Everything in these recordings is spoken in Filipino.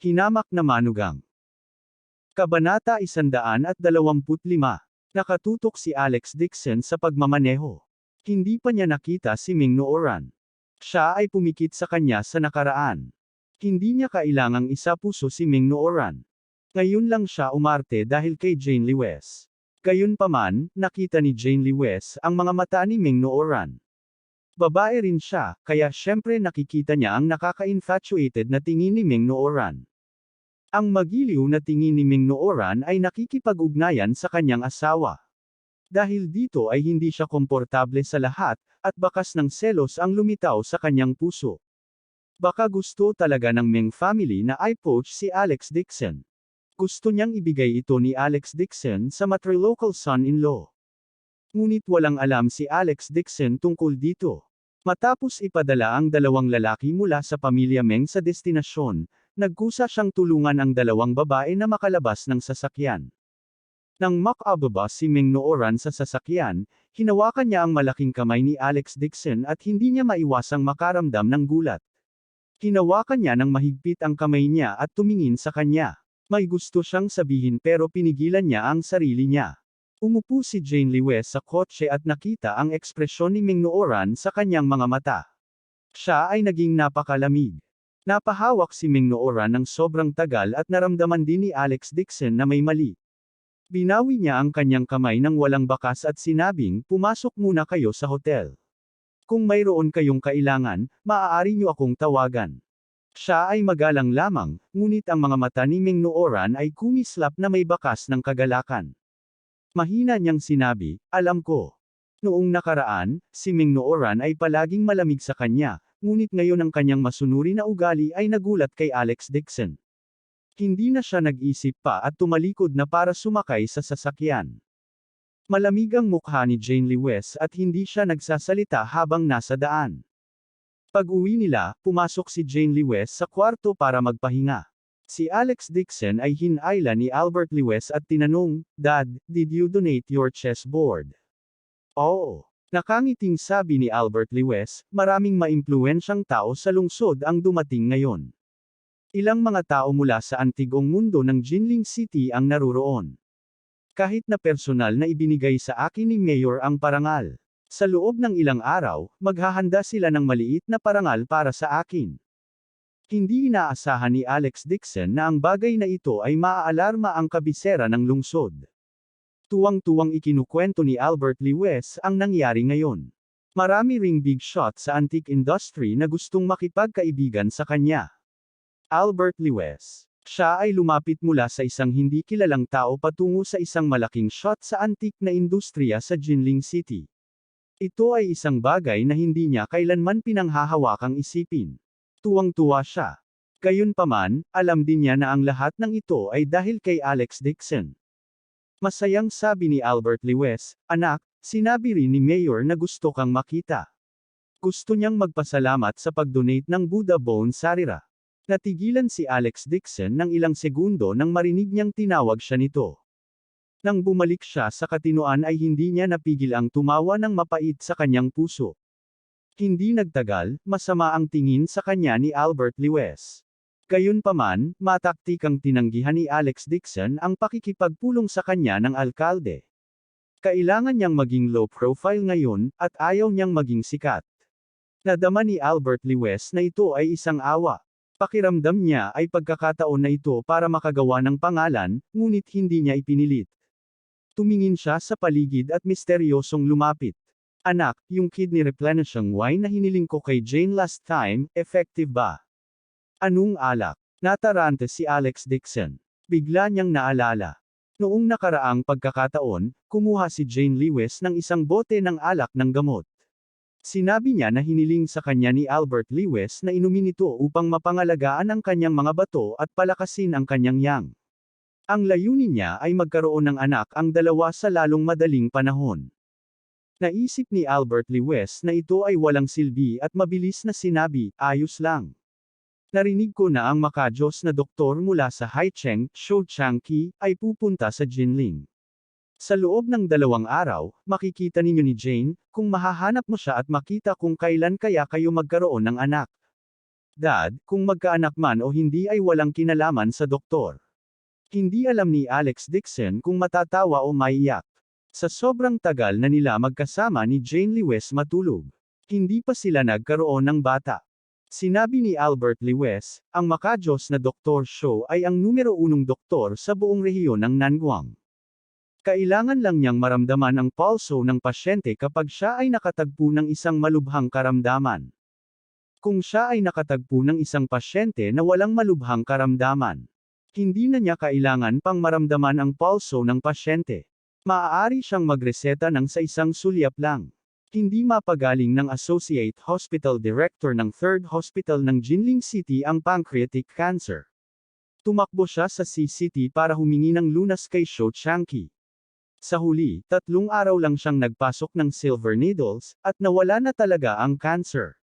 Hinamak na manugang. Kabanata 125. Nakatutok si Alex Dixon sa pagmamaneho. Hindi pa niya nakita si Ming Nooran. Siya ay pumikit sa kanya sa nakaraan. Hindi niya kailangang isapuso si Ming Nooran. Ngayon lang siya umarte dahil kay Jane Lewes. Gayunpaman, nakita ni Jane Lewes ang mga mata ni Ming Nooran. Babae rin siya, kaya syempre nakikita niya ang nakaka-infatuated na tingin ni Ming Nooran. Ang magiliw na tingin ni Ming Nooran ay nakikipag-ugnayan sa kanyang asawa. Dahil dito ay hindi siya komportable sa lahat, at bakas ng selos ang lumitaw sa kanyang puso. Baka gusto talaga ng Ming family na i-poach si Alex Dixon. Gusto niyang ibigay ito ni Alex Dixon sa matrilocal son-in-law. Ngunit walang alam si Alex Dixon tungkol dito. Matapos ipadala ang dalawang lalaki mula sa pamilya Meng sa destinasyon, nagkusa siyang tulungan ang dalawang babae na makalabas ng sasakyan. Nang makababa si Ming Nooran sa sasakyan, hinawakan niya ang malaking kamay ni Alex Dixon at hindi niya maiwasang makaramdam ng gulat. Hinawakan niya ng mahigpit ang kamay niya at tumingin sa kanya. May gusto siyang sabihin pero pinigilan niya ang sarili niya. Umupo si Jane Lewes sa kotse at nakita ang ekspresyon ni Ming Nooran sa kanyang mga mata. Siya ay naging napakalamig. Napahawak si Ming Nooran ng sobrang tagal at naramdaman din ni Alex Dixon na may mali. Binawi niya ang kanyang kamay ng walang bakas at sinabing, "Pumasok muna kayo sa hotel. Kung mayroon kayong kailangan, maaari niyo akong tawagan." Siya ay magalang lamang, ngunit ang mga mata ni Ming Nooran ay kumislap na may bakas ng kagalakan. Mahina niyang sinabi, "Alam ko." Noong nakaraan, si Ming Nooran ay palaging malamig sa kanya, ngunit ngayon ang kanyang masunuri na ugali ay nagulat kay Alex Dixon. Hindi na siya nag-isip pa at tumalikod na para sumakay sa sasakyan. Malamig ang mukha ni Jane Lewes at hindi siya nagsasalita habang nasa daan. Pag-uwi nila, pumasok si Jane Lewes sa kwarto para magpahinga. Si Alex Dixon ay hinayla ni Albert Lewes at tinanong, "Dad, did you donate your chessboard?" Oo. Nakangiting sabi ni Albert Lewes, maraming maimpluwensyang tao sa lungsod ang dumating ngayon. Ilang mga tao mula sa antigong mundo ng Jinling City ang naruroon. Kahit na personal na ibinigay sa akin ni Mayor ang parangal. Sa loob ng ilang araw, maghahanda sila ng maliit na parangal para sa akin. Hindi inaasahan ni Alex Dixon na ang bagay na ito ay maaalarma ang kabisera ng lungsod. Tuwang-tuwang ikinukwento ni Albert Lewes ang nangyari ngayon. Marami ring big shot sa antique industry na gustong makipagkaibigan sa kanya. Albert Lewes. Siya ay lumapit mula sa isang hindi kilalang tao patungo sa isang malaking shot sa antique na industriya sa Jinling City. Ito ay isang bagay na hindi niya kailanman pinanghahawakang isipin. Tuwang-tuwa siya. Gayunpaman, alam din niya na ang lahat ng ito ay dahil kay Alex Dixon. Masayang sabi ni Albert Lewes, "Anak, sinabi rin ni Mayor na gusto kang makita. Gusto niyang magpasalamat sa pag-donate ng Buddha Bone Sarira." Natigilan si Alex Dixon ng ilang segundo nang marinig niyang tinawag siya nito. Nang bumalik siya sa katinoan ay hindi niya napigil ang tumawa ng mapait sa kanyang puso. Hindi nagtagal, masama ang tingin sa kanya ni Albert Lewes. Gayunpaman, mataktikang tinanggihan ni Alex Dixon ang pakikipagpulong sa kanya ng alkalde. Kailangan niyang maging low profile ngayon, at ayaw niyang maging sikat. Nadama ni Albert Lewes na ito ay isang awa. Pakiramdam niya ay pagkakataon na ito para makagawa ng pangalan, ngunit hindi niya ipinilit. Tumingin siya sa paligid at misteryosong lumapit. "Anak, yung kidney replenishing wine na hiniling ko kay Jane last time, effective ba?" "Anong alak?" Natarante si Alex Dixon. Bigla niyang naalala. Noong nakaraang pagkakataon, kumuha si Jane Lewes ng isang bote ng alak ng gamot. Sinabi niya na hiniling sa kanya ni Albert Lewes na inumin ito upang mapangalagaan ang kanyang mga bato at palakasin ang kanyang yang. Ang layunin niya ay magkaroon ng anak ang dalawa sa lalong madaling panahon. Naisip ni Albert Lewes na ito ay walang silbi at mabilis na sinabi, "Ayos lang. Narinig ko na ang makajos na doktor mula sa Haicheng, Shouchangqi, ay pupunta sa Jinling. Sa loob ng 2 araw, makikita ninyo ni Jane, kung mahahanap mo siya at makita kung kailan kaya kayo magkaroon ng anak." Dad, kung magkaanak man o hindi ay walang kinalaman sa doktor. Hindi alam ni Alex Dixon kung matatawa o maiyak. Sa sobrang tagal na nila magkasama ni Jane Lewis matulog, hindi pa sila nagkaroon ng bata. Sinabi ni Albert Lewis, ang makajos na Dr. Show ay ang numero unong doktor sa buong rehiyon ng Nangguang. Kailangan lang niyang maramdaman ang pulso ng pasyente kapag siya ay nakatagpo ng isang malubhang karamdaman. Kung siya ay nakatagpo ng isang pasyente na walang malubhang karamdaman, hindi na niya kailangan pang maramdaman ang pulso ng pasyente. Maaari siyang magreseta ng sa isang sulyap lang. Hindi mapagaling ng Associate Hospital Director ng 3rd Hospital ng Jinling City ang pancreatic cancer. Tumakbo siya sa CCT para humingi ng lunas kay Shou Changqi. Sa huli, 3 araw lang siyang nagpasok ng silver needles, at nawala na talaga ang cancer.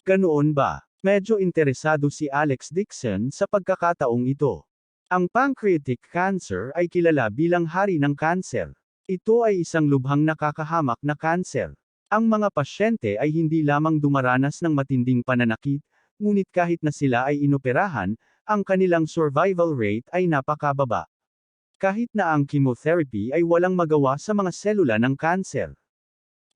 Ganoon ba? Medyo interesado si Alex Dixon sa pagkakataong ito. Ang pancreatic cancer ay kilala bilang hari ng kanser. Ito ay isang lubhang nakakahamak na kanser. Ang mga pasyente ay hindi lamang dumaranas ng matinding pananakit, ngunit kahit na sila ay inoperahan, ang kanilang survival rate ay napakababa. Kahit na ang chemotherapy ay walang magawa sa mga selula ng kanser.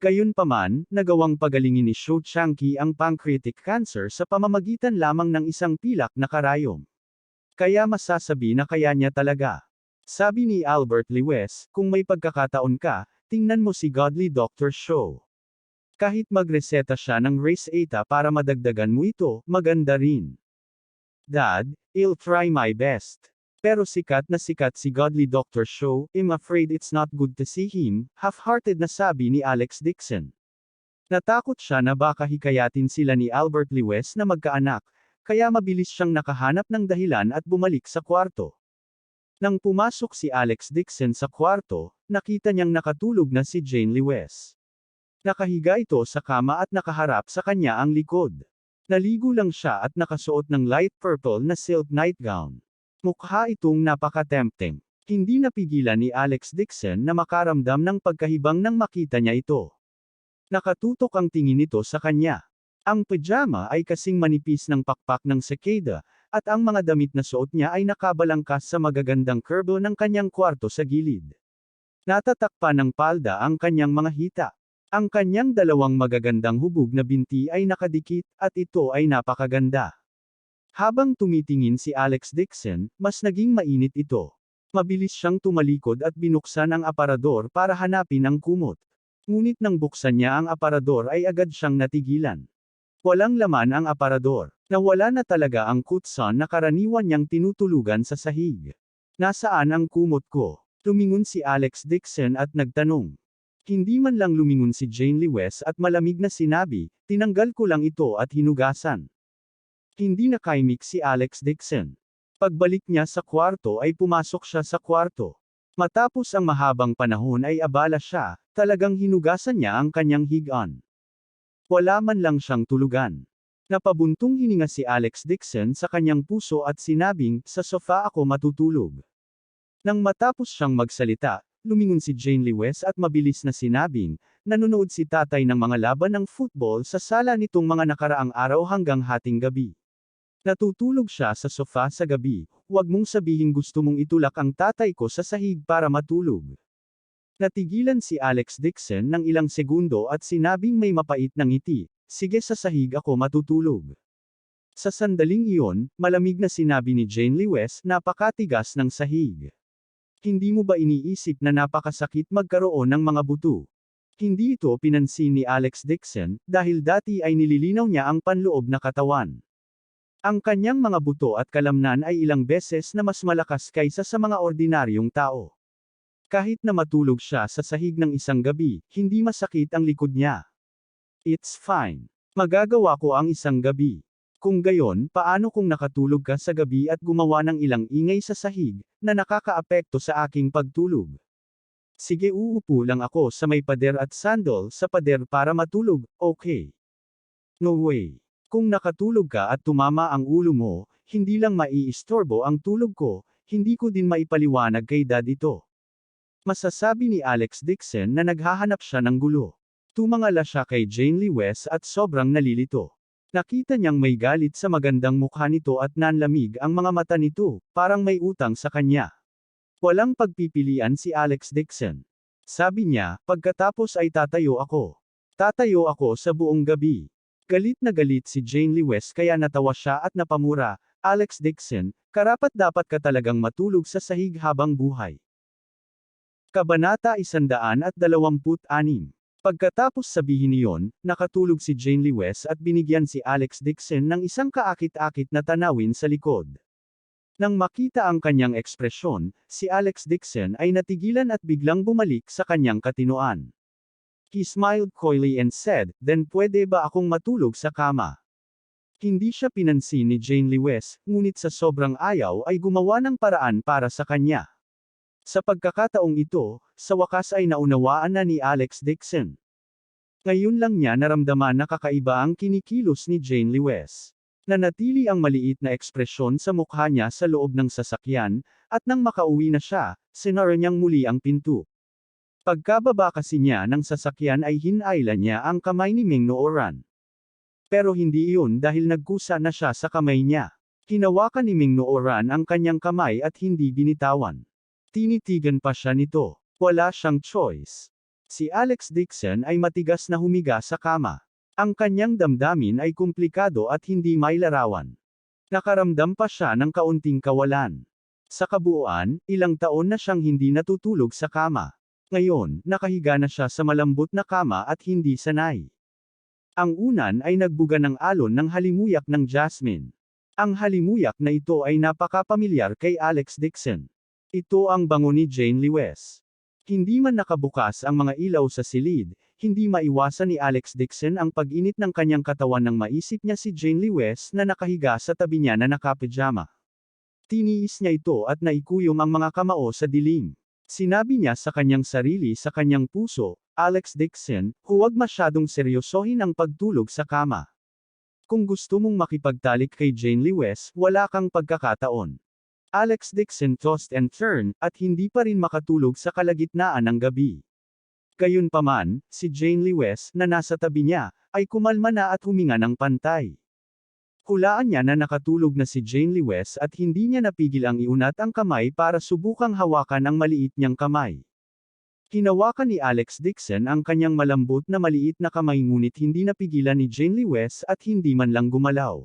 Gayunpaman, nagawang pagalingin ni Shou Changqi ang pancreatic cancer sa pamamagitan lamang ng isang pilak na karayom. Kaya masasabi na kaya niya talaga. Sabi ni Albert Lewis, kung may pagkakataon ka, tingnan mo si Godly Dr. Shou. Kahit magreseta siya ng Race Eta para madagdagan mo ito, maganda rin. Dad, I'll try my best. Pero sikat na sikat si Godly Dr. Shou, I'm afraid it's not good to see him, half-hearted na sabi ni Alex Dixon. Natakot siya na baka hikayatin sila ni Albert Lewis na magkaanak, kaya mabilis siyang nakahanap ng dahilan at bumalik sa kwarto. Nang pumasok si Alex Dixon sa kwarto, nakita niyang nakatulog na si Jane Lewis. Nakahiga ito sa kama at nakaharap sa kanya ang likod. Naligo lang siya at nakasuot ng light purple na silk nightgown. Mukha itong napaka-tempting. Hindi napigilan ni Alex Dixon na makaramdam ng pagkahibang nang makita niya ito. Nakatutok ang tingin nito sa kanya. Ang pajama ay kasing manipis ng pakpak ng cicada, at ang mga damit na suot niya ay nakabalangkas sa magagandang kurbo ng kanyang kwarto sa gilid. Natatakpan ng palda ang kanyang mga hita. Ang kanyang dalawang magagandang hubog na binti ay nakadikit, at ito ay napakaganda. Habang tumitingin si Alex Dixon, mas naging mainit ito. Mabilis siyang tumalikod at binuksan ang aparador para hanapin ang kumot. Ngunit nang buksan niya ang aparador ay agad siyang natigilan. Walang laman ang aparador. Nawala na talaga ang kutson na karaniwan niyang tinutulugan sa sahig. Nasaan ang kumot ko? Lumingon si Alex Dixon at nagtanong. Hindi man lang lumingon si Jane Lewis at malamig na sinabi, tinanggal ko lang ito at hinugasan. Hindi nakaimik si Alex Dixon. Pagbalik niya sa kwarto ay pumasok siya sa kwarto. Matapos ang mahabang panahon ay abala siya, talagang hinugasan niya ang kanyang higaan. Wala man lang siyang tulugan. Napabuntong hininga si Alex Dixon sa kanyang puso at sinabing, sa sofa ako matutulog. Nang matapos siyang magsalita, lumingon si Jane Lewis at mabilis na sinabing, nanonood si tatay ng mga laban ng football sa sala nitong mga nakaraang araw hanggang hating gabi. Natutulog siya sa sofa sa gabi, huwag mong sabihin gusto mong itulak ang tatay ko sa sahig para matulog. Natigilan si Alex Dixon ng ilang segundo at sinabing may mapait na ngiti, sige sa sahig ako matutulog. Sa sandaling iyon, malamig na sinabi ni Jane Lewis, napakatigas ng sahig. Hindi mo ba iniisip na napakasakit magkaroon ng mga buto? Hindi ito pinansin ni Alex Dixon, dahil dati ay nililinaw niya ang panloob na katawan. Ang kanyang mga buto at kalamnan ay ilang beses na mas malakas kaysa sa mga ordinaryong tao. Kahit na matulog siya sa sahig ng isang gabi, hindi masakit ang likod niya. It's fine. Magagawa ko ang isang gabi. Kung gayon, paano kung nakatulog ka sa gabi at gumawa ng ilang ingay sa sahig, na nakakaapekto sa aking pagtulog? Sige, uupo lang ako sa may pader at sandal sa pader para matulog, okay? No way. Kung nakatulog ka at tumama ang ulo mo, hindi lang maiistorbo ang tulog ko, hindi ko din maipaliwanag kay Dad ito. Masasabi ni Alex Dixon na naghahanap siya ng gulo. Tumangala siya kay Jane Lewis at sobrang nalilito. Nakita niyang may galit sa magandang mukha nito at nanlamig ang mga mata nito, parang may utang sa kanya. Walang pagpipilian si Alex Dixon. Sabi niya, pagkatapos ay tatayo ako. Tatayo ako sa buong gabi. Galit na galit si Jane Lee West kaya natawa siya at napamura, Alex Dixon, karapat-dapat ka talagang matulog sa sahig habang buhay. Kabanata 126. Pagkatapos sabihin niyon, nakatulog si Jane Lee West at binigyan si Alex Dixon ng isang kaakit-akit na tanawin sa likod. Nang makita ang kanyang ekspresyon, si Alex Dixon ay natigilan at biglang bumalik sa kanyang katinoan. He smiled coyly and said, "Then pwede ba akong matulog sa kama?" Hindi siya pinansin ni Jane Lee West, ngunit sa sobrang ayaw ay gumawa ng paraan para sa kanya. Sa pagkakataong ito, sa wakas ay naunawaan na ni Alex Dixon. Ngayon lang niya naramdaman na kakaiba ang kinikilos ni Jane Lee West. Nanatili ang maliit na ekspresyon sa mukha niya sa loob ng sasakyan, at nang makauwi na siya, sinara niyang muli ang pinto. Pagkababa kasi niya ng sasakyan ay hinailan niya ang kamay ni Ming Nooran. Pero hindi iyon dahil nagkusa na siya sa kamay niya. Hinawakan ni Ming Nooran ang kanyang kamay at hindi binitawan. Tinitigan pa siya nito. Wala siyang choice. Si Alex Dixon ay matigas na humiga sa kama. Ang kanyang damdamin ay komplikado at hindi mailarawan. Nakaramdam pa siya ng kaunting kawalan. Sa kabuuan, ilang taon na siyang hindi natutulog sa kama. Ngayon, nakahiga na siya sa malambot na kama at hindi sanay. Ang unan ay nagbuga ng alon ng halimuyak ng jasmine. Ang halimuyak na ito ay napakapamilyar kay Alex Dixon. Ito ang bango ni Jane Lee West. Hindi man nakabukas ang mga ilaw sa silid, hindi maiwasan ni Alex Dixon ang pag-init ng kanyang katawan nang maisip niya si Jane Lee West na nakahiga sa tabi niya na nakapijama. Tiniis niya ito at naikuyom ang mga kamao sa dilim. Sinabi niya sa kanyang sarili sa kanyang puso, Alex Dixon, huwag masyadong seryosohin ang pagtulog sa kama. Kung gusto mong makipagtalik kay Jane Lee West, wala kang pagkakataon. Alex Dixon tossed and turned, at hindi pa rin makatulog sa kalagitnaan ng gabi. Gayunpaman, si Jane Lee West, na nasa tabi niya, ay kumalma na at huminga ng pantay. Hulaan niya na nakatulog na si Jane Lee West at hindi niya napigil ang iunat ang kamay para subukang hawakan ang maliit niyang kamay. Hinawakan ni Alex Dixon ang kanyang malambot na maliit na kamay ngunit hindi napigilan ni Jane Lee West at hindi man lang gumalaw.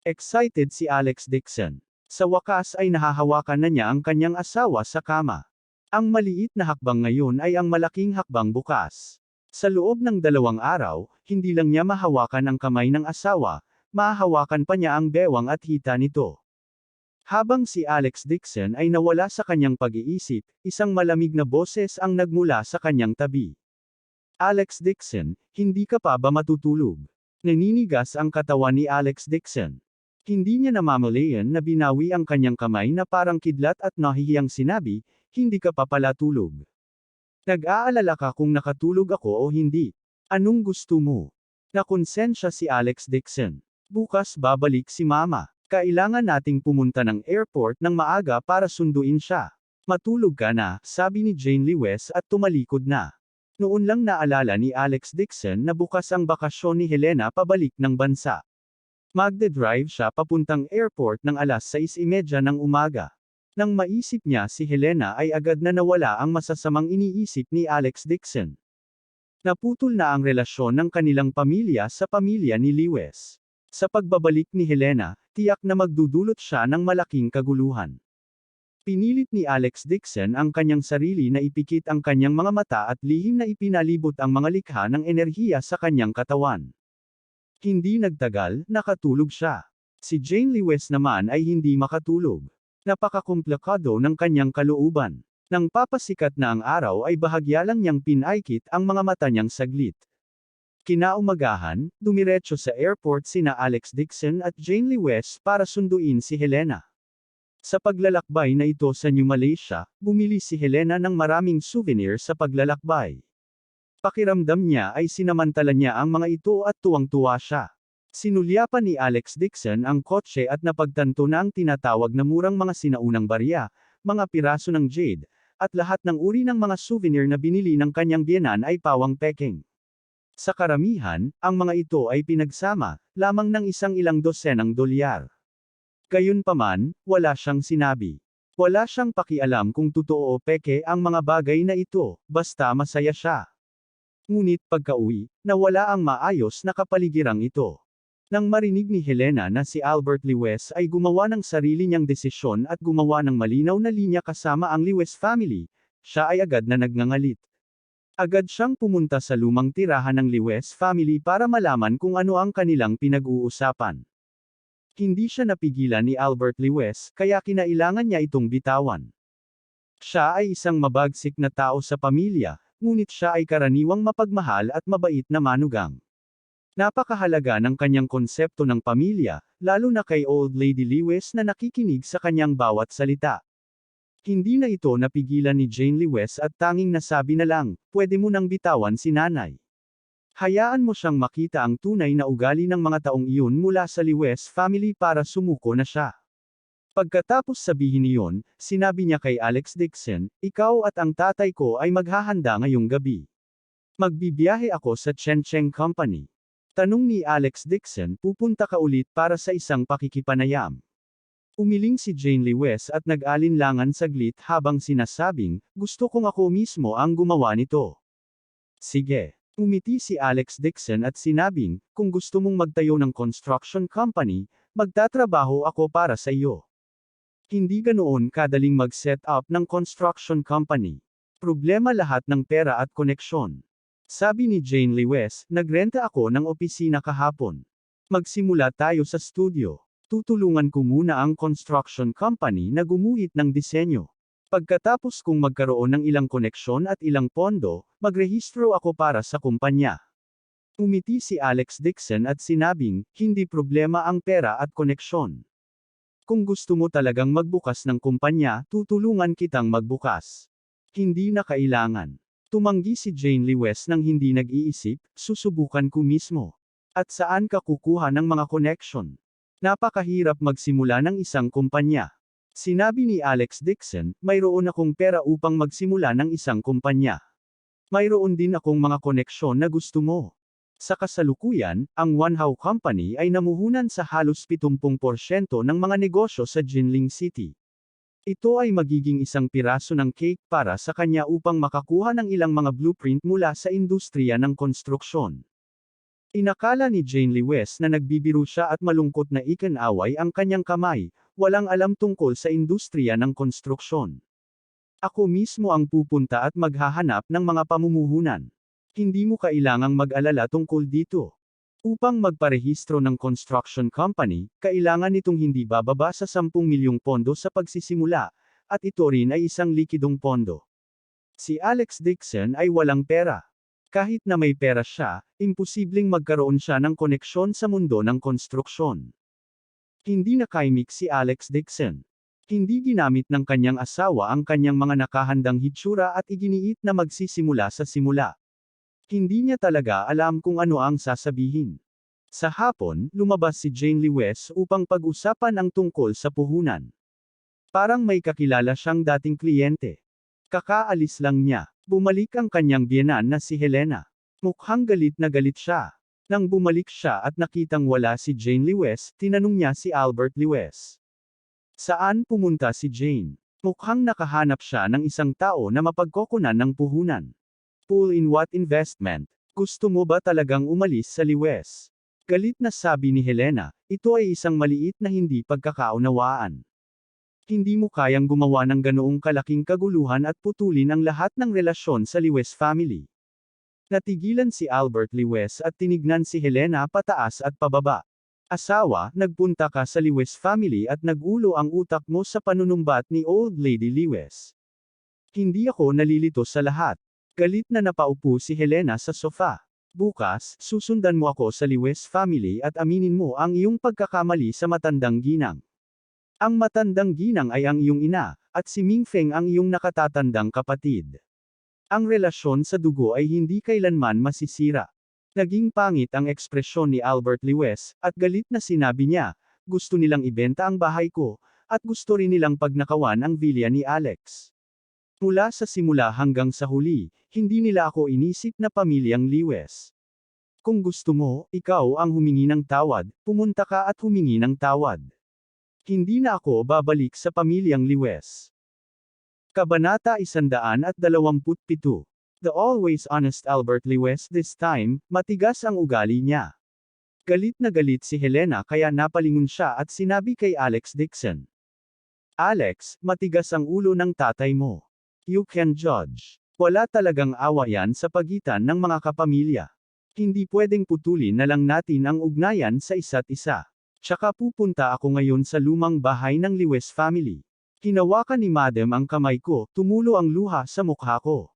Excited si Alex Dixon. Sa wakas ay nahahawakan na niya ang kanyang asawa sa kama. Ang maliit na hakbang ngayon ay ang malaking hakbang bukas. Sa loob ng 2 araw, hindi lang niya mahawakan ang kamay ng asawa, mahahawakan pa niya ang bewang at hita nito. Habang si Alex Dixon ay nawala sa kanyang pag-iisip, isang malamig na boses ang nagmula sa kanyang tabi. Alex Dixon, hindi ka pa ba matutulog? Naninigas ang katawan ni Alex Dixon. Hindi niya namamalayan na binawi ang kanyang kamay na parang kidlat at nahihiyang sinabi, hindi ka pa pala tulog. Nag-aalala ka kung nakatulog ako o hindi. Anong gusto mo? Nakonsensya si Alex Dixon. Bukas babalik si Mama. Kailangan nating pumunta ng airport ng maaga para sunduin siya. Matulog ka na, sabi ni Jane Lee West at tumalikod na. Noon lang naalala ni Alex Dixon na bukas ang bakasyon ni Helena pabalik ng bansa. Magde-drive siya papuntang airport ng alas 6:30 ng umaga. Nang maisip niya si Helena ay agad na nawala ang masasamang iniisip ni Alex Dixon. Naputol na ang relasyon ng kanilang pamilya sa pamilya ni Lee West. Sa pagbabalik ni Helena, tiyak na magdudulot siya ng malaking kaguluhan. Pinilit ni Alex Dixon ang kanyang sarili na ipikit ang kanyang mga mata at lihim na ipinalibot ang mga likha ng enerhiya sa kanyang katawan. Hindi nagtagal, nakatulog siya. Si Jane Lee West naman ay hindi makatulog. Napakakomplikado ng kanyang kalooban. Nang papasikat na ang araw ay bahagya lang niyang pinaikit ang mga mata niyang saglit. Kinaumagahan, dumiretso sa airport sina Alex Dixon at Jane Lee West para sunduin si Helena. Sa paglalakbay na ito sa New Malaysia, bumili si Helena ng maraming souvenir sa paglalakbay. Pakiramdam niya ay sinamantala niya ang mga ito at tuwang-tuwa siya. Sinulyapan ni Alex Dixon ang kotse at napagtanto na ang tinatawag na murang mga sinaunang barya, mga piraso ng jade, at lahat ng uri ng mga souvenir na binili ng kanyang biyenan ay pawang peking. Sa karamihan, ang mga ito ay pinagsama, lamang ng isang ilang dosenang dolyar. Gayunpaman, wala siyang sinabi. Wala siyang pakialam kung totoo o peke ang mga bagay na ito, basta masaya siya. Ngunit pagka-uwi, nawala ang maayos na kapaligirang ito. Nang marinig ni Helena na si Albert Lewes ay gumawa ng sarili niyang desisyon at gumawa ng malinaw na linya kasama ang Lewes family, siya ay agad na nagngangalit. Agad siyang pumunta sa lumang tirahan ng Lewes family para malaman kung ano ang kanilang pinag-uusapan. Hindi siya napigilan ni Albert Lewes, kaya kinailangan niya itong bitawan. Siya ay isang mabagsik na tao sa pamilya, ngunit siya ay karaniwang mapagmahal at mabait na manugang. Napakahalaga ng kanyang konsepto ng pamilya, lalo na kay Old Lady Lewes na nakikinig sa kanyang bawat salita. Hindi na ito napigilan ni Jane Lewes at tanging nasabi na lang, pwede mo nang bitawan si nanay. Hayaan mo siyang makita ang tunay na ugali ng mga taong iyon mula sa Lewes family para sumuko na siya. Pagkatapos sabihin niyon, sinabi niya kay Alex Dixon, ikaw at ang tatay ko ay maghahanda ngayong gabi. Magbibiyahe ako sa Chen Cheng Company. Tanong ni Alex Dixon, pupunta ka ulit para sa isang pakikipanayam. Umiling si Jane Lewes at nag-alinlangan saglit habang sinasabing, gusto kong ako mismo ang gumawa nito. Sige. Umiti si Alex Dixon at sinabing, kung gusto mong magtayo ng construction company, magtatrabaho ako para sa iyo. Hindi ganoon kadaling mag-set up ng construction company. Problema lahat ng pera at koneksyon. Sabi ni Jane Lewes, nagrenta ako ng opisina kahapon. Magsimula tayo sa studio. Tutulungan ko muna ang construction company na gumuhit ng disenyo. Pagkatapos kong magkaroon ng ilang koneksyon at ilang pondo, magrehistro ako para sa kumpanya. Umiti si Alex Dixon at sinabing, hindi problema ang pera at koneksyon. Kung gusto mo talagang magbukas ng kumpanya, tutulungan kitang magbukas. Hindi na kailangan. Tumanggi si Jane Lewes nang hindi nag-iisip, susubukan ko mismo. At saan ka kukuha ng mga connection? Napakahirap magsimula ng isang kumpanya. Sinabi ni Alex Dixon, mayroon akong pera upang magsimula ng isang kumpanya. Mayroon din akong mga koneksyon na gusto mo. Sa kasalukuyan, ang One How Company ay namuhunan sa halos 70% ng mga negosyo sa Jinling City. Ito ay magiging isang piraso ng cake para sa kanya upang makakuha ng ilang mga blueprint mula sa industriya ng konstruksyon. Inakala ni Jane Lewes na nagbibiro siya at malungkot na ikinaway ang kanyang kamay, walang alam tungkol sa industriya ng konstruksyon. Ako mismo ang pupunta at maghahanap ng mga pamumuhunan. Hindi mo kailangang mag-alala tungkol dito. Upang magparehistro ng construction company, kailangan itong hindi bababa sa 10 milyong pondo sa pagsisimula, at ito rin ay isang likidong pondo. Si Alex Dixon ay walang pera. Kahit na may pera siya, imposibleng magkaroon siya ng koneksyon sa mundo ng konstruksyon. Hindi nakaimik si Alex Dixon. Hindi ginamit ng kanyang asawa ang kanyang mga nakahandang hitsura at iginiit na magsisimula sa simula. Hindi niya talaga alam kung ano ang sasabihin. Sa hapon, lumabas si Jane Lewes upang pag-usapan ang tungkol sa puhunan. Parang may kakilala siyang dating kliyente. Kakaalis lang niya. Bumalik ang kanyang biyenan na si Helena. Mukhang galit na galit siya. Nang bumalik siya at nakitang wala si Jane Lewes, tinanong niya si Albert Lewes. Saan pumunta si Jane? Mukhang nakahanap siya ng isang tao na mapagkokonan ng puhunan. Pull in what investment? Gusto mo ba talagang umalis sa Lewes? Galit na sabi ni Helena, ito ay isang maliit na hindi pagkakaunawaan. Hindi mo kayang gumawa ng ganoong kalaking kaguluhan at putulin ang lahat ng relasyon sa Lewes family. Natigilan si Albert Lewes at tinignan si Helena pataas at pababa. Asawa, nagpunta ka sa Lewes family at nagulo ang utak mo sa panunumbat ni Old Lady Lewes. Hindi ako nalilito sa lahat. Galit na napaupo si Helena sa sofa. Bukas, susundan mo ako sa Lewes family at aminin mo ang iyong pagkakamali sa matandang ginang. Ang matandang ginang ay ang iyong ina, at si Ming Feng ang iyong nakatatandang kapatid. Ang relasyon sa dugo ay hindi kailanman masisira. Naging pangit ang ekspresyon ni Albert Lewes, at galit na sinabi niya, gusto nilang ibenta ang bahay ko, at gusto rin nilang pagnakawan ang villa ni Alex. Mula sa simula hanggang sa huli, hindi nila ako inisip na pamilyang Lewes. Kung gusto mo, ikaw ang humingi ng tawad, pumunta ka at humingi ng tawad. Hindi na ako babalik sa pamilyang Liwes. Kabanata 127. The always honest Albert Liwes this time, matigas ang ugali niya. Galit na galit si Helena kaya napalingon siya at sinabi kay Alex Dixon. Alex, matigas ang ulo ng tatay mo. You can judge. Wala talagang awa yan sa pagitan ng mga kapamilya. Hindi pwedeng putulin na lang natin ang ugnayan sa isa't isa. Tsaka pupunta ako ngayon sa lumang bahay ng Liwes family. Hinawakan ni Madam ang kamay ko, tumulo ang luha sa mukha ko.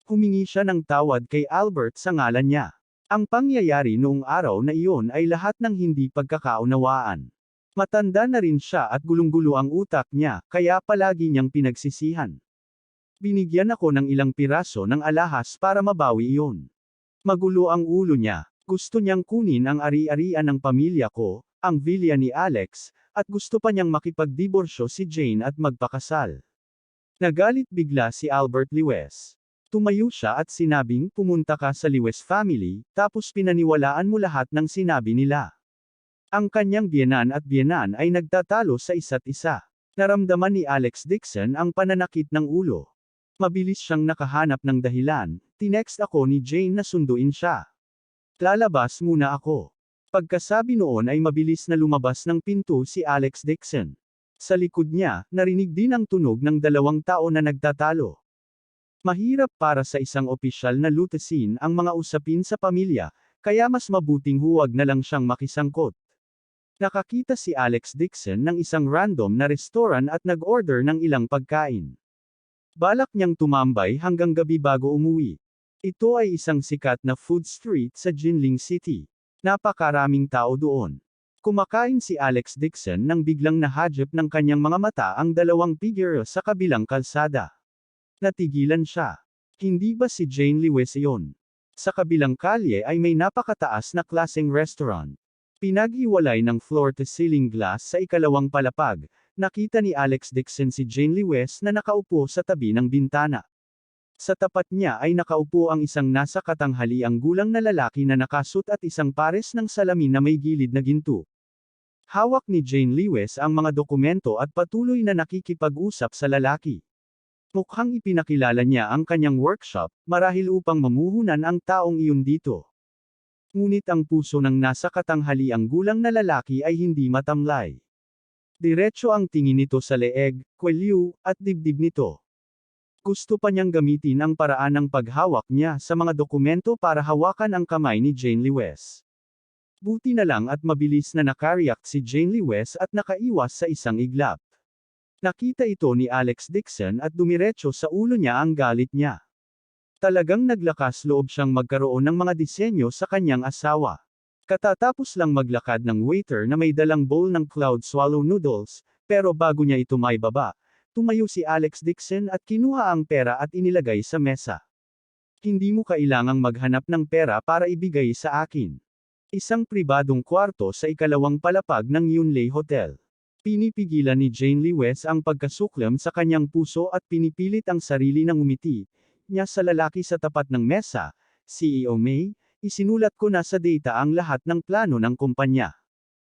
Humingi siya ng tawad kay Albert sa ngalan niya. Ang pangyayari noong araw na iyon ay lahat ng hindi pagkakaunawaan. Matanda na rin siya at gulong-gulo ang utak niya, kaya palagi niyang pinagsisihan. Binigyan ako ng ilang piraso ng alahas para mabawi iyon. Magulo ang ulo niya. Gusto niyang kunin ang ari-arian ng pamilya ko, ang villa ni Alex, at gusto pa niyang makipagdiborsyo si Jane at magpakasal. Nagalit bigla si Albert Liwes. Tumayo siya at sinabing pumunta ka sa Liwes family, tapos pinaniwalaan mo lahat ng sinabi nila. Ang kanyang biyenan at biyenan ay nagtatalo sa isa't isa. Naramdaman ni Alex Dixon ang pananakit ng ulo. Mabilis siyang nakahanap ng dahilan, tinext ako ni Jane na sunduin siya. Lalabas muna ako. Pagkasabi noon ay mabilis na lumabas ng pinto si Alex Dixon. Sa likod niya, narinig din ang tunog ng dalawang tao na nagtatalo. Mahirap para sa isang opisyal na lutasin ang mga usapin sa pamilya, kaya mas mabuting huwag na lang siyang makisangkot. Nakakita si Alex Dixon ng isang random na restaurant at nag-order ng ilang pagkain. Balak niyang tumambay hanggang gabi bago umuwi. Ito ay isang sikat na food street sa Jinling City. Napakaraming tao doon. Kumakain si Alex Dixon nang biglang nahadjap ng kanyang mga mata ang dalawang figure sa kabilang kalsada. Natigilan siya. Hindi ba si Jane Liwes iyon? Sa kabilang kalye ay may napakataas na klaseng restaurant. Pinaghiwalay ng floor-to-ceiling glass sa ikalawang palapag. Nakita ni Alex Dixon si Jane Liwes na nakaupo sa tabi ng bintana. Sa tapat niya ay nakaupo ang isang nasa katanghaliang gulang na lalaki na nakasut at isang pares ng salamin na may gilid na ginto. Hawak ni Jane Liwes ang mga dokumento at patuloy na nakikipag-usap sa lalaki. Mukhang ipinakilala niya ang kanyang workshop, marahil upang mamuhunan ang taong iyon dito. Ngunit ang puso ng nasa katanghaliang gulang na lalaki ay hindi matamlay. Diretso ang tingin nito sa leeg, kwelyo, at dibdib nito. Gusto pa niyang gamitin ang paraan ng paghawak niya sa mga dokumento para hawakan ang kamay ni Jane Liwes. Buti na lang at mabilis na nakareact si Jane Liwes at nakaiwas sa isang iglap. Nakita ito ni Alex Dixon at dumiretso sa ulo niya ang galit niya. Talagang naglakas loob siyang magkaroon ng mga disenyo sa kanyang asawa. Katatapos lang maglakad ng waiter na may dalang bowl ng cloud swallow noodles, pero bago niya ito maibaba, tumayo si Alex Dixon at kinuha ang pera at inilagay sa mesa. Hindi mo kailangang maghanap ng pera para ibigay sa akin. Isang pribadong kwarto sa ikalawang palapag ng Yunlei Hotel. Pinipigilan ni Jane Liwes ang pagkasuklam sa kanyang puso at pinipilit ang sarili ng umiti niya sa lalaki sa tapat ng mesa. CEO May, isinulat ko na sa data ang lahat ng plano ng kumpanya.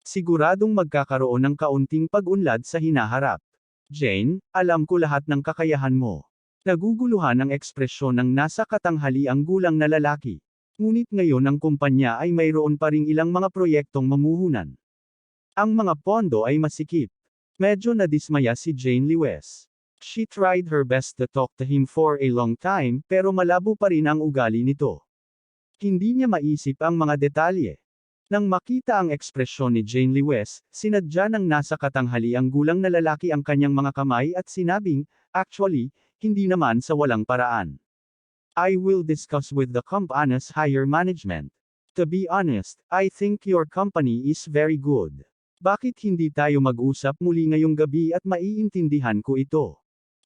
Siguradong magkakaroon ng kaunting pag-unlad sa hinaharap. Jane, alam ko lahat ng kakayahan mo. Naguguluhan ang ekspresyon ng nasa katanghaliang gulang na lalaki. Ngunit ngayon ang kumpanya ay mayroon pa ring ilang mga proyektong mamuhunan. Ang mga pondo ay masikip. Medyo nadismaya si Jane Liwes. She tried her best to talk to him for a long time, pero malabo pa rin ang ugali nito. Hindi niya maisip ang mga detalye. Nang makita ang ekspresyon ni Jane Liwes, sinadya ng nasa katanghaliang gulang na lalaki ang kanyang mga kamay at sinabing, actually, hindi naman sa walang paraan. I will discuss with the company's higher management. To be honest, I think your company is very good. Bakit hindi tayo mag-usap muli ngayong gabi at maiintindihan ko ito?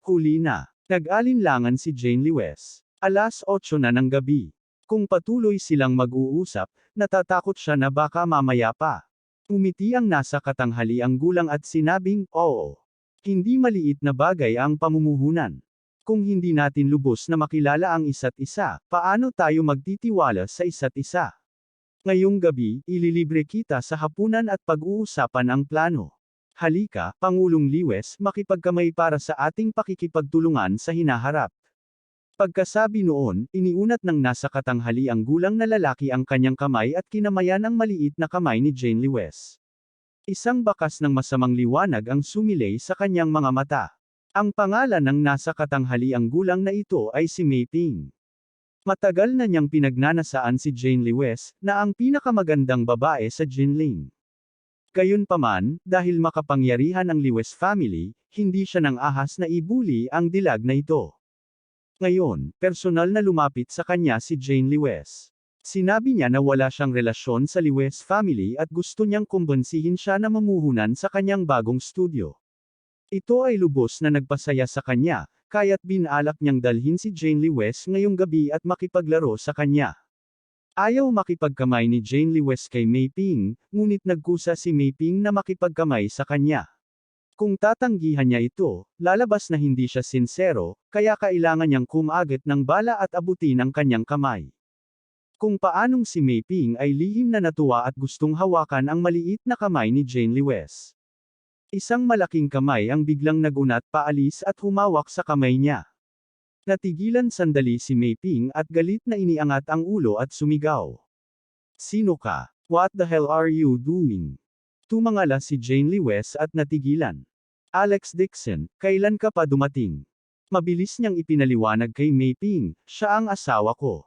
Huli na. Nag-alinlangan si Jane Liwes. 8:00 na ng gabi. Kung patuloy silang mag-uusap, natatakot siya na baka mamaya pa. Umiti ang nasa katanghaliang gulang at sinabing, oo. Hindi maliit na bagay ang pamumuhunan. Kung hindi natin lubos na makilala ang isa't isa, paano tayo magtitiwala sa isa't isa? Ngayong gabi, ililibre kita sa hapunan at pag-uusapan ang plano. Halika, Pangulong Liwes, makipagkamay para sa ating pakikipagtulungan sa hinaharap. Pagkasabi noon, iniunat ng nasa katanghali ang gulang na lalaki ang kanyang kamay at kinamayan ang maliit na kamay ni Jane Liwes. Isang bakas ng masamang liwanag ang sumilay sa kanyang mga mata. Ang pangalan ng nasa katanghaliang gulang na ito ay si Mei Ping. Matagal na niyang pinagnanasaan si Jane Liwes, na ang pinakamagandang babae sa Jinling. Gayunpaman, dahil makapangyarihan ang Liwes family, hindi siya nang ahas na ibuli ang dilag na ito. Ngayon, personal na lumapit sa kanya si Jane Liwes. Sinabi niya na wala siyang relasyon sa Liwes family at gusto niyang kumbinsihin siya na mamuhunan sa kanyang bagong studio. Ito ay lubos na nagpasaya sa kanya, kaya't binalak niyang dalhin si Jane Liwes ngayong gabi at makipaglaro sa kanya. Ayaw makipagkamay ni Jane Liwes kay Mei Ping, ngunit nagkusa si Mei Ping na makipagkamay sa kanya. Kung tatanggihan niya ito, lalabas na hindi siya sinsero, kaya kailangan niyang kumagat ng bala at abutin ang kanyang kamay. Kung paanong si Mei Ping ay lihim na natuwa at gustong hawakan ang maliit na kamay ni Jane Liwes. Isang malaking kamay ang biglang nagunat paalis at humawak sa kamay niya. Natigilan sandali si Mei Ping at galit na iniangat ang ulo at sumigaw. "Sino ka? What the hell are you doing?" Tumangala si Jane Liwes at natigilan. "Alex Dixon, kailan ka pa dumating?" Mabilis niyang ipinaliwanag kay Mei Ping, "Siya ang asawa ko."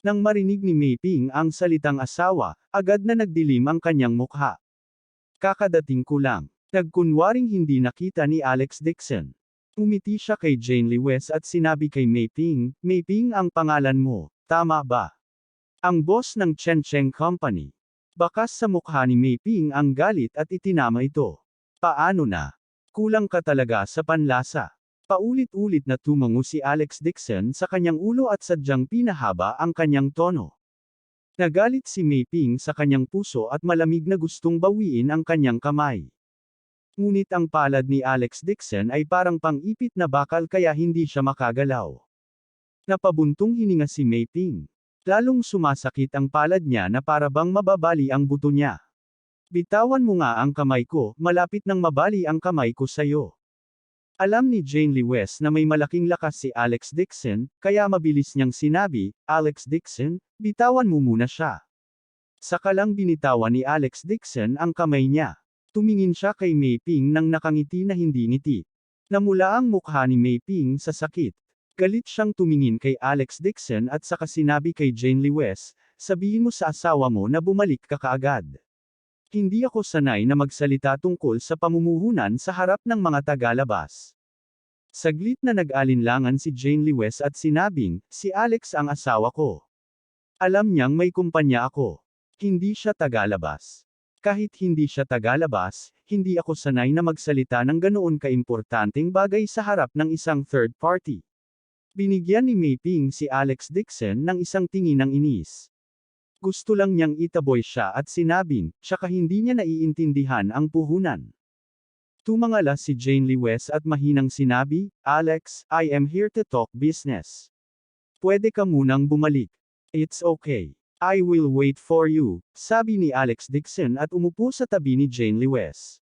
Nang marinig ni Mei Ping ang salitang asawa, agad na nagdilim ang kanyang mukha. "Kakadating ko lang." Nagkunwaring hindi nakita ni Alex Dixon. Umiti siya kay Jane Liwes at sinabi kay Mei Ping, "Mei Ping ang pangalan mo, tama ba? Ang boss ng Chen Cheng Company." Bakas sa mukha ni Mei Ping ang galit at itinama ito. "Paano na? Kulang ka talaga sa panlasa." Paulit-ulit na tumango si Alex Dixon sa kanyang ulo at sadyang pinahaba ang kanyang tono. Nagalit si Mei Ping sa kanyang puso at malamig na gustong bawiin ang kanyang kamay. Ngunit ang palad ni Alex Dixon ay parang pang-ipit na bakal kaya hindi siya makagalaw. Napabuntong hininga si Mei Ping. Lalong sumasakit ang palad niya na para bang mababali ang buto niya. "Bitawan mo nga ang kamay ko, malapit nang mabali ang kamay ko sayo." Alam ni Jane Liwes na may malaking lakas si Alex Dixon, kaya mabilis niyang sinabi, "Alex Dixon, bitawan mo muna siya." Saka lang binitawan ni Alex Dixon ang kamay niya. Tumingin siya kay Mei Ping nang nakangiti na hindi ngiti. Namula ang mukha ni Mei Ping sa sakit. Galit siyang tumingin kay Alex Dixon at saka sinabi kay Jane Liwes, "Sabihin mo sa asawa mo na bumalik ka kaagad. Hindi ako sanay na magsalita tungkol sa pamumuhunan sa harap ng mga tagalabas." Saglit na nag-alinlangan si Jane Liwes at sinabing, "Si Alex ang asawa ko. Alam niyang may kumpanya ako. Hindi siya tagalabas. Kahit hindi siya tagalabas, hindi ako sanay na magsalita ng ganoon kaimportanteng bagay sa harap ng isang third party." Binigyan ni Mei Ping si Alex Dixon ng isang tingin ng inis. Gusto lang niyang itaboy siya at sinabing, tsaka hindi niya naiintindihan ang puhunan. Tumangala si Jane Liwes at mahinang sinabi, "Alex, I am here to talk business. Pwede ka munang bumalik. It's okay. I will wait for you," sabi ni Alex Dixon at umupo sa tabi ni Jane Liwes.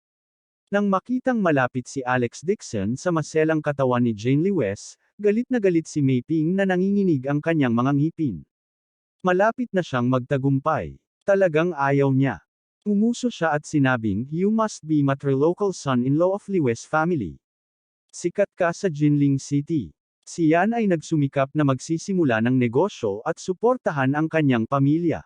Nang makitang malapit si Alex Dixon sa maselang katawan ni Jane Liwes, galit na galit si Mei Ping na nanginginig ang kanyang mga ngipin. Malapit na siyang magtagumpay. Talagang ayaw niya. Umuso siya at sinabing, "You must be matrilocal son-in-law of Liwes family. Sikat ka sa Jinling City." Siyan ay nagsumikap na magsisimula ng negosyo at suportahan ang kanyang pamilya.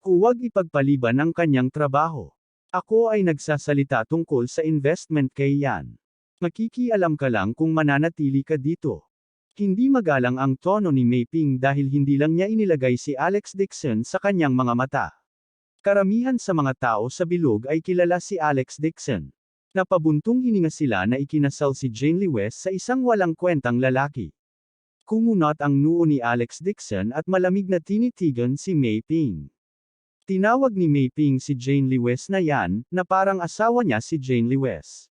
Huwag ipagpaliban ang kanyang trabaho. "Ako ay nagsasalita tungkol sa investment kay Yan. Makikialam ka lang kung mananatili ka dito." Hindi magalang ang tono ni Mei Ping dahil hindi lang niya inilagay si Alex Dixon sa kanyang mga mata. Karamihan sa mga tao sa bilog ay kilala si Alex Dixon. Napabuntong hininga sila na ikinasal si Jane Liwes sa isang walang kwentang lalaki. Kumunot ang noo ni Alex Dixon at malamig na tinitigan si Mei Ping. Tinawag ni Mei Ping si Jane Liwes na Yan, na parang asawa niya si Jane Liwes.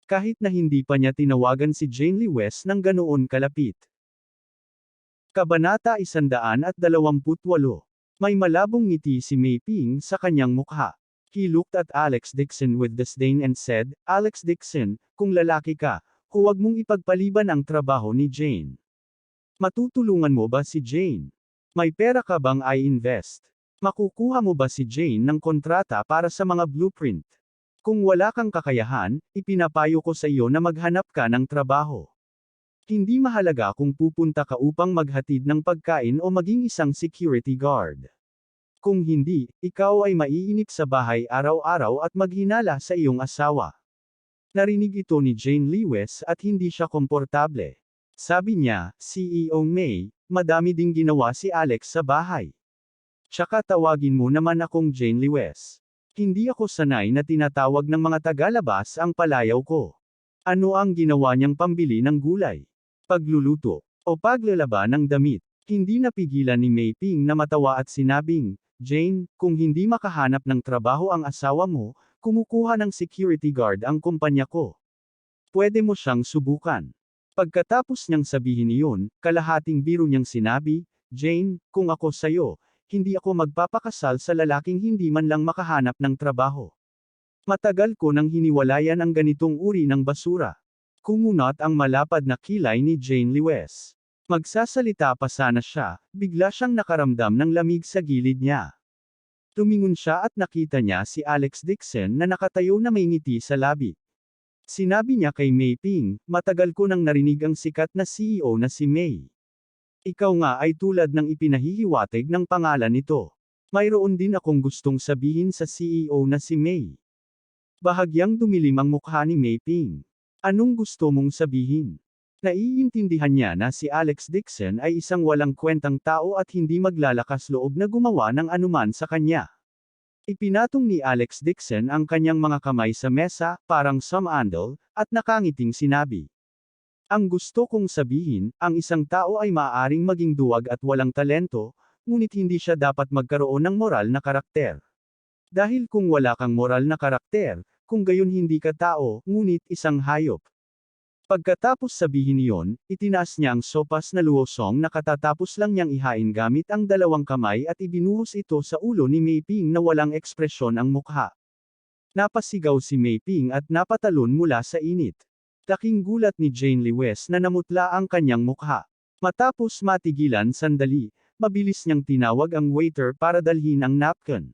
Kahit na hindi pa niya tinawagan si Jane Liwes ng ganoon kalapit. Kabanata 128. May malabong ngiti si Mei Ping sa kanyang mukha. He looked at Alex Dixon with disdain and said, Alex Dixon, kung lalaki ka, huwag mong ipagpaliban ang trabaho ni Jane. Matutulungan mo ba si Jane? May pera ka bang i-invest? Makukuha mo ba si Jane ng kontrata para sa mga blueprint? Kung wala kang kakayahan, ipinapayo ko sa iyo na maghanap ka ng trabaho. Hindi mahalaga kung pupunta ka upang maghatid ng pagkain o maging isang security guard. Kung hindi, ikaw ay maiinip sa bahay araw-araw at maghinala sa iyong asawa. Narinig ito ni Jane Lewis at hindi siya komportable. Sabi niya, CEO May, madami ding ginawa si Alex sa bahay. Tsaka tawagin mo naman akong Jane Lewis. Hindi ako sanay na tinatawag ng mga tagalabas ang palayaw ko. Ano ang ginawa niyang pambili ng gulay? Pagluluto, o paglalaba ng damit? Hindi napigilan ni Mei Ping na matawa at sinabing, Jane, kung hindi makahanap ng trabaho ang asawa mo, kumukuha ng security guard ang kumpanya ko. Pwede mo siyang subukan. Pagkatapos niyang sabihin iyon, kalahating biro niyang sinabi, Jane, kung ako sayo, hindi ako magpapakasal sa lalaking hindi man lang makahanap ng trabaho. Matagal ko nang hiniwalayan ang ganitong uri ng basura. Kumunat ang malapad na kilay ni Jane Lewis. Magsasalita pa sana siya, bigla siyang nakaramdam ng lamig sa gilid niya. Tumingon siya at nakita niya si Alex Dixon na nakatayo na may ngiti sa labi. Sinabi niya kay Mei Ping, matagal ko nang narinig ang sikat na CEO na si Mei. Ikaw nga ay tulad ng ipinahihiwatig ng pangalan nito. Mayroon din akong gustong sabihin sa CEO na si Mei. Bahagyang dumilim ang mukha ni Mei Ping. Anong gusto mong sabihin? Naiintindihan niya na si Alex Dixon ay isang walang kwentang tao at hindi maglalakas loob na gumawa ng anuman sa kanya. Ipinatong ni Alex Dixon ang kanyang mga kamay sa mesa, parang sumandal, at nakangiting sinabi. Ang gusto kong sabihin, ang isang tao ay maaaring maging duwag at walang talento, ngunit hindi siya dapat magkaroon ng moral na karakter. Dahil kung wala kang moral na karakter, kung gayon hindi ka tao, ngunit isang hayop. Pagkatapos sabihin iyon, itinaas niya ang sopas na luosong na katatapos lang niyang ihain gamit ang dalawang kamay at ibinuhos ito sa ulo ni Mei Ping na walang ekspresyon ang mukha. Napasigaw si Mei Ping at napatalon mula sa init. Laking gulat ni Jane Lewis na namutla ang kanyang mukha. Matapos matigilan sandali, mabilis niyang tinawag ang waiter para dalhin ang napkin.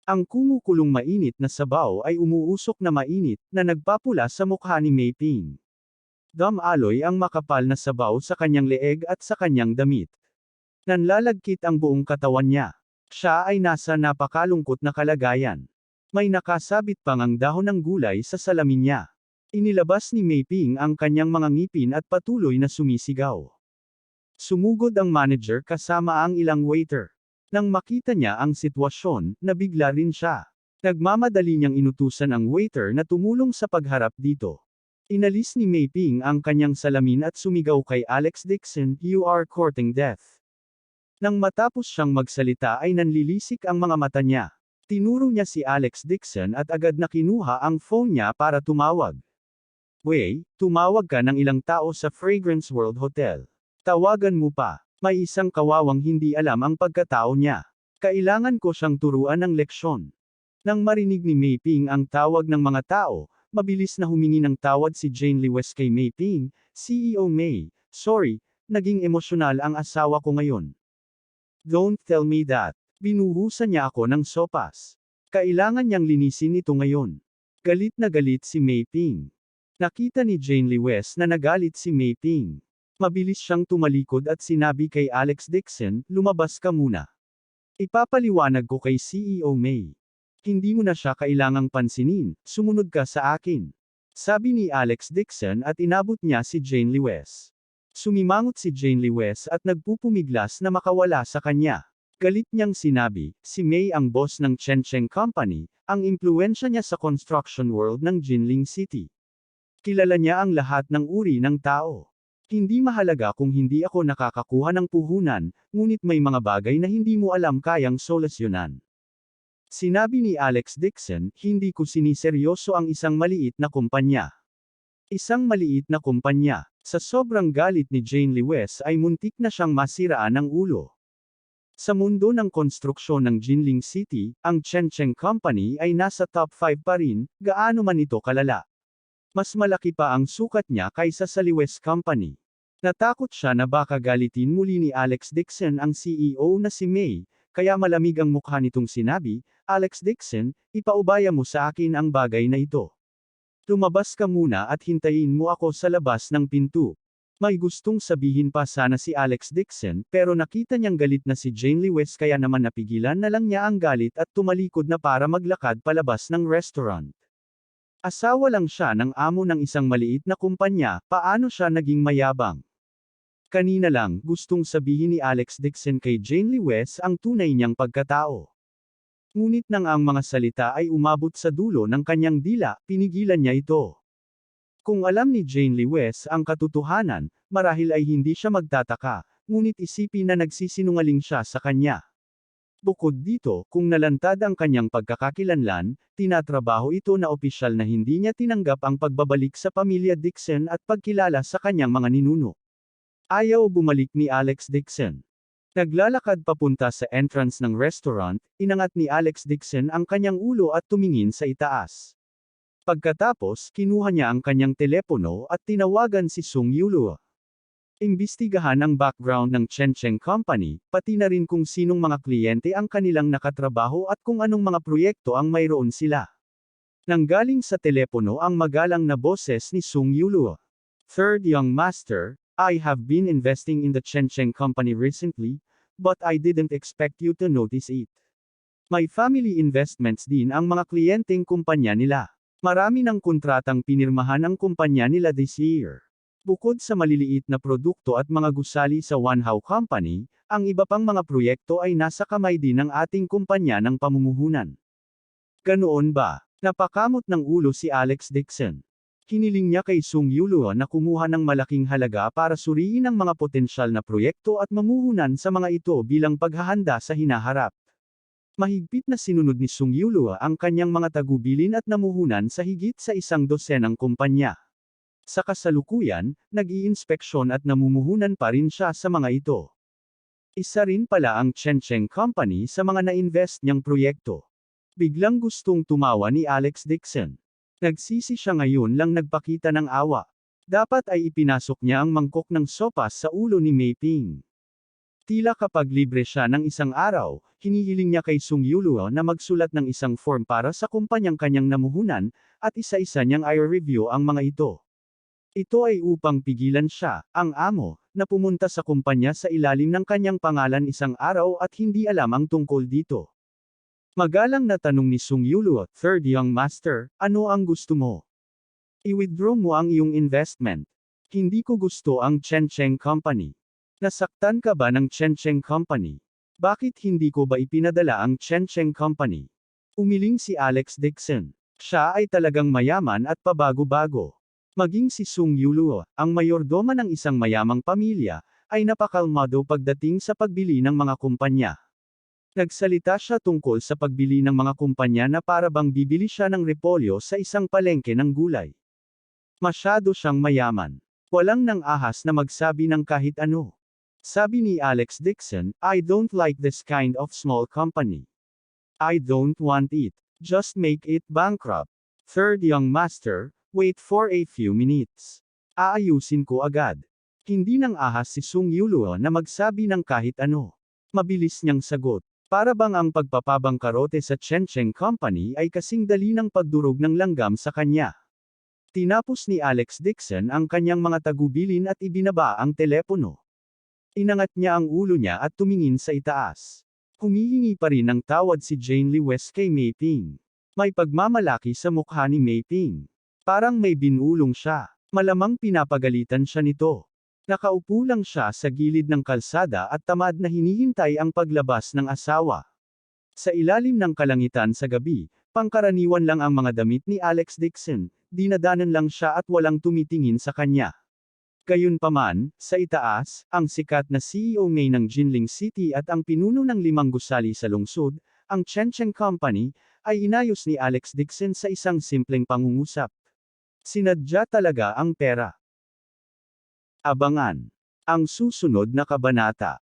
Ang kumukulong mainit na sabaw ay umuusok na mainit na nagpapula sa mukha ni Mei Ping. Dumaloy ang makapal na sabaw sa kanyang leeg at sa kanyang damit. Nanlalagkit ang buong katawan niya. Siya ay nasa napakalungkot na kalagayan. May nakasabit pang ang dahon ng gulay sa salamin niya. Inilabas ni Mei Ping ang kanyang mga ngipin at patuloy na sumisigaw. Sumugod ang manager kasama ang ilang waiter. Nang makita niya ang sitwasyon, nabigla rin siya. Nagmamadali niyang inutusan ang waiter na tumulong sa pagharap dito. Inalis ni Mei Ping ang kanyang salamin at sumigaw kay Alex Dixon, You are courting death. Nang matapos siyang magsalita ay nanlilisik ang mga mata niya. Tinuro niya si Alex Dixon at agad na kinuha ang phone niya para tumawag. Wei, tumawag ka ng ilang tao sa Fragrance World Hotel. Tawagan mo pa. May isang kawawang hindi alam ang pagkatao niya. Kailangan ko siyang turuan ng leksyon. Nang marinig ni Mei Ping ang tawag ng mga tao, mabilis na humingi ng tawad si Jane Lewis kay Mei Ping, CEO Mei, sorry, naging emosyonal ang asawa ko ngayon. Don't tell me that. Binuhusan niya ako ng sopas. Kailangan niyang linisin ito ngayon. Galit na galit si Mei Ping. Nakita ni Jane Lewis na nagalit si Mei Ping. Mabilis siyang tumalikod at sinabi kay Alex Dixon, lumabas ka muna. Ipapaliwanag ko kay CEO Mei. Hindi mo na siya kailangang pansinin, sumunod ka sa akin. Sabi ni Alex Dixon at inabot niya si Jane Lewis. Sumimangot si Jane Lewis at nagpupumiglas na makawala sa kanya. Galit niyang sinabi, si Mei ang boss ng Chencheng Company, ang impluensya niya sa construction world ng Jinling City. Kilala niya ang lahat ng uri ng tao. Hindi mahalaga kung hindi ako nakakakuha ng puhunan, ngunit may mga bagay na hindi mo alam kayang solusyonan. Sinabi ni Alex Dixon, hindi ko siniseryoso ang isang maliit na kumpanya. Isang maliit na kumpanya. Sa sobrang galit ni Jane Lewis ay muntik na siyang masiraan ng ulo. Sa mundo ng konstruksyon ng Jinling City, ang Chencheng Company ay nasa top 5 pa rin, gaano man ito kalala. Mas malaki pa ang sukat niya kaysa sa Lewes Company. Natakot siya na baka galitin muli ni Alex Dixon ang CEO na si May, kaya malamig ang mukha nitong sinabi, "Alex Dixon, ipaubaya mo sa akin ang bagay na ito. Lumabas ka muna at hintayin mo ako sa labas ng pinto." May gustong sabihin pa sana si Alex Dixon pero nakita niyang galit na si Jane Lewis kaya naman napigilan na lang niya ang galit at tumalikod na para maglakad palabas ng restaurant. Asawa lang siya ng amo ng isang maliit na kumpanya, paano siya naging mayabang? Kanina lang, gustong sabihin ni Alex Dixon kay Jane Lewis ang tunay niyang pagkatao. Ngunit nang ang mga salita ay umabot sa dulo ng kanyang dila, pinigilan niya ito. Kung alam ni Jane Lewis ang katotohanan, marahil ay hindi siya magtataka, ngunit isipin na nagsisinungaling siya sa kanya. Bukod dito, kung nalantad ang kanyang pagkakakilanlan, tinatrabaho ito na opisyal na hindi niya tinanggap ang pagbabalik sa pamilya Dixon at pagkilala sa kanyang mga ninuno. Ayaw bumalik ni Alex Dixon. Naglalakad papunta sa entrance ng restaurant, inangat ni Alex Dixon ang kanyang ulo at tumingin sa itaas. Pagkatapos, kinuha niya ang kanyang telepono at tinawagan si Sung Yulu. Imbestigahan ang background ng Chencheng Company, pati na rin kung sinong mga kliyente ang kanilang nakatrabaho at kung anong mga proyekto ang mayroon sila. Nanggaling sa telepono ang magalang na boses ni Sung Yulu. "Third young master, I have been investing in the Chencheng Company recently, but I didn't expect you to notice it. May family investments din ang mga kliyenteng kumpanya nila. Marami ng kontratang pinirmahan ang kumpanya nila this year. Bukod sa maliliit na produkto at mga gusali sa Wanhao Company, ang iba pang mga proyekto ay nasa kamay din ng ating kumpanya ng pamumuhunan." Ganoon ba? Napakamot ng ulo si Alex Dixon. Hiniling niya kay Sung Yulu na kumuha ng malaking halaga para suriin ang mga potensyal na proyekto at mamuhunan sa mga ito bilang paghahanda sa hinaharap. Mahigpit na sinunod ni Sung Yulu ang kanyang mga tagubilin at namuhunan sa higit sa 100 kumpanya. Sa kasalukuyan, nag-iinspeksyon at namumuhunan pa rin siya sa mga ito. Isa rin pala ang Chencheng Company sa mga na-invest niyang proyekto. Biglang gustong tumawa ni Alex Dixon. Nagsisi siya ngayon lang nagpakita ng awa. Dapat ay ipinasok niya ang mangkok ng sopas sa ulo ni Mei Ping. Tila kapag libre siya ng isang araw, hinihiling niya kay Sung Yulu na magsulat ng isang form para sa kumpanyang kanyang namuhunan, at isa-isa niyang i-review ang mga ito. Ito ay upang pigilan siya, ang amo, na pumunta sa kumpanya sa ilalim ng kanyang pangalan isang araw at hindi alam ang tungkol dito. Magalang na tanong ni Sung Yulu, "Third young master, ano ang gusto mo? I-withdraw mo ang iyong investment. Hindi ko gusto ang Chencheng Company." Nasaktan ka ba ng Chencheng Company? Bakit hindi ko ba ipinadala ang Chencheng Company? Umiling si Alex Dixon. Siya ay talagang mayaman at pabago-bago. Maging si Sung Yulu, ang mayordoma ng isang mayamang pamilya, ay napakalmado pagdating sa pagbili ng mga kumpanya. Nagsalita siya tungkol sa pagbili ng mga kumpanya na para bang bibili siya ng repolyo sa isang palengke ng gulay. Masyado siyang mayaman. Walang nang ahas na magsabi ng kahit ano. Sabi ni Alex Dixon, "I don't like this kind of small company. I don't want it. Just make it bankrupt. Third young master, wait for a few minutes. Aayusin ko agad." Hindi nang ahas si Sung Yulu na magsabi ng kahit ano. Mabilis niyang sagot. Para bang ang pagpapabangkarote sa Chencheng Company ay kasing dali ng pagdurog ng langgam sa kanya. Tinapos ni Alex Dixon ang kanyang mga tagubilin at ibinaba ang telepono. Inangat niya ang ulo niya at tumingin sa itaas. Humihingi pa rin ng tawad si Jane Lewis kay Mei Ping. May pagmamalaki sa mukha ni Mei Ping. Parang may binulong siya. Malamang pinapagalitan siya nito. Nakaupo lang siya sa gilid ng kalsada at tamad na hinihintay ang paglabas ng asawa. Sa ilalim ng kalangitan sa gabi, pangkaraniwan lang ang mga damit ni Alex Dixon, dinadanan lang siya at walang tumitingin sa kanya. Gayunpaman, sa itaas, ang sikat na CEO May ng Jinling City at ang pinuno ng 5 gusali sa lungsod, ang Chencheng Company, ay inayos ni Alex Dixon sa isang simpleng pangungusap. Sinadya talaga ang pera. Abangan ang susunod na kabanata.